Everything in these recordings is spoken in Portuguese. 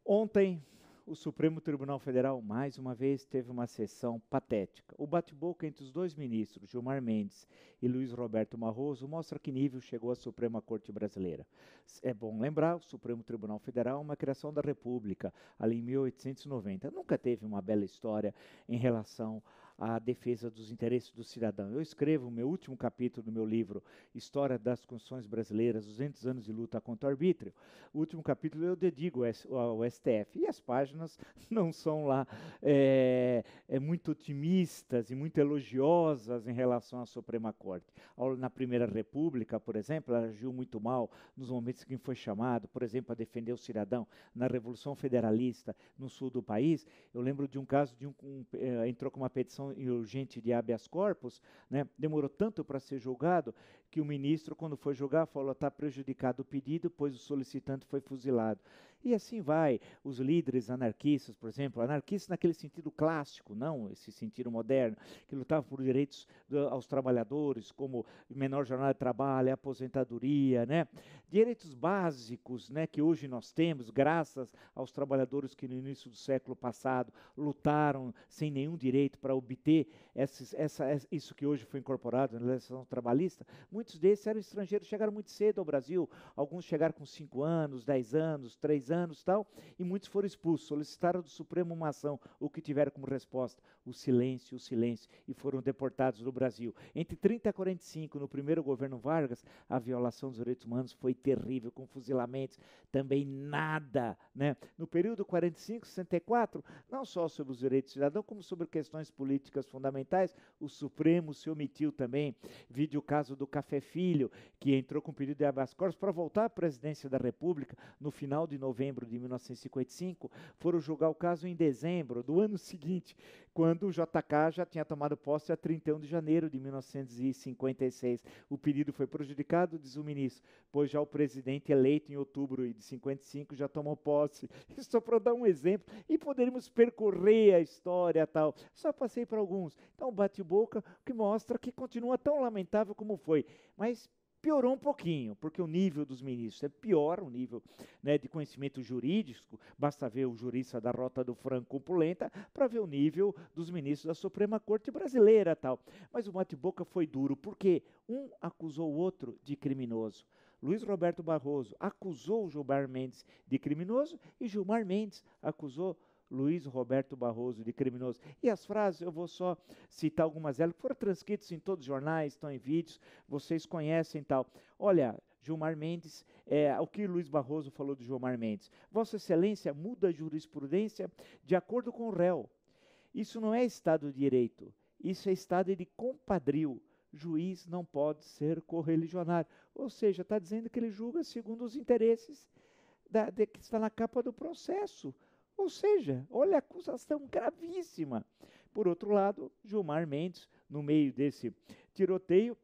Ontem, o Supremo Tribunal Federal, mais uma vez, teve uma sessão patética. O bate-boca entre os dois ministros, Gilmar Mendes e Luiz Roberto Barroso, mostra que nível chegou a Suprema Corte Brasileira. É bom lembrar, o Supremo Tribunal Federal é uma criação da República, ali em 1890. Nunca teve uma bela história em relação à defesa dos interesses do cidadão. Eu escrevo o meu último capítulo do meu livro, História das Constituições Brasileiras, 200 anos de luta contra o arbítrio. O último capítulo eu dedico ao STF, e as páginas não são lá muito otimistas e muito elogiosas em relação à Suprema Corte. Na Primeira República, por exemplo, ela agiu muito mal nos momentos em que foi chamado, por exemplo, a defender o cidadão na Revolução Federalista no sul do país. Eu lembro de um caso de entrou com uma petição urgente de habeas corpus, né? Demorou tanto para ser julgado que o ministro, quando foi julgar, falou: está prejudicado o pedido, pois o solicitante foi fuzilado. E assim vai. Os líderes anarquistas, por exemplo, anarquistas naquele sentido clássico, não esse sentido moderno, que lutavam por direitos aos trabalhadores, como menor jornada de trabalho, aposentadoria, né? Direitos básicos, né, que hoje nós temos, graças aos trabalhadores que no início do século passado lutaram sem nenhum direito para obter isso que hoje foi incorporado na legislação trabalhista. Muitos desses eram estrangeiros, chegaram muito cedo ao Brasil, alguns chegaram com 5 anos, 10 anos, 3 anos, tal, e muitos foram expulsos, solicitaram do Supremo uma ação, o que tiveram como resposta: o silêncio, e foram deportados do Brasil. Entre 30 e 45, no primeiro governo Vargas, a violação dos direitos humanos foi terrível, com fuzilamentos, também nada, né? No período 45, 64, não só sobre os direitos do cidadão, como sobre questões políticas fundamentais, o Supremo se omitiu também. Vide o caso do Café Filho, que entrou com pedido de habeas corpus para voltar à presidência da República no final de novembro de 1955, foram julgar o caso em dezembro do ano seguinte, quando o JK já tinha tomado posse a 31 de janeiro de 1956. O pedido foi prejudicado, diz o ministro, pois já o presidente eleito em outubro de 55 já tomou posse. Isso só para dar um exemplo, e poderíamos percorrer a história tal. Só passei para alguns. Então, bate-boca que mostra que continua tão lamentável como foi, mas piorou um pouquinho, porque o nível dos ministros é pior, o nível, né, de conhecimento jurídico, basta ver o jurista da Rota do Franco Opulenta para ver o nível dos ministros da Suprema Corte Brasileira tal. Mas o bate-boca foi duro, porque um acusou o outro de criminoso. Luiz Roberto Barroso acusou Gilmar Mendes de criminoso e Gilmar Mendes acusou Luiz Roberto Barroso de criminoso. E as frases, eu vou só citar algumas delas, que foram transcritas em todos os jornais, estão em vídeos, vocês conhecem tal. Olha, Gilmar Mendes, o que Luiz Barroso falou de Gilmar Mendes: Vossa Excelência muda a jurisprudência de acordo com o réu. Isso não é Estado de Direito, isso é Estado de compadrio. Juiz não pode ser correligionário. Ou seja, está dizendo que ele julga segundo os interesses que está na capa do processo. Ou seja, olha a acusação gravíssima. Por outro lado, Gilmar Mendes, no meio desse tiroteio,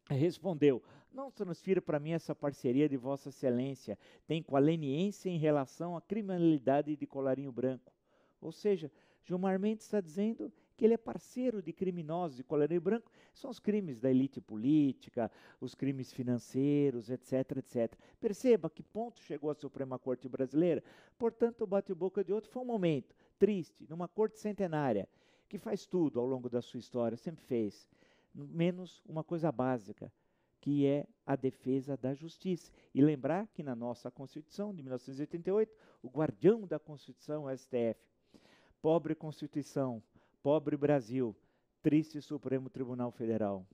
respondeu: não transfira para mim essa parceria de Vossa Excelência, tem com a leniência em relação à criminalidade de colarinho branco. Ou seja, Gilmar Mendes está dizendo que ele é parceiro de criminosos de colarinho branco, são os crimes da elite política, os crimes financeiros, etc, etc. Perceba que ponto chegou a Suprema Corte Brasileira. Portanto, o bate-boca de outro foi um momento triste, numa corte centenária, que faz tudo ao longo da sua história, sempre fez, menos uma coisa básica, que é a defesa da justiça. E lembrar que na nossa Constituição de 1988, o guardião da Constituição é o STF. Pobre Constituição, pobre Brasil, triste Supremo Tribunal Federal.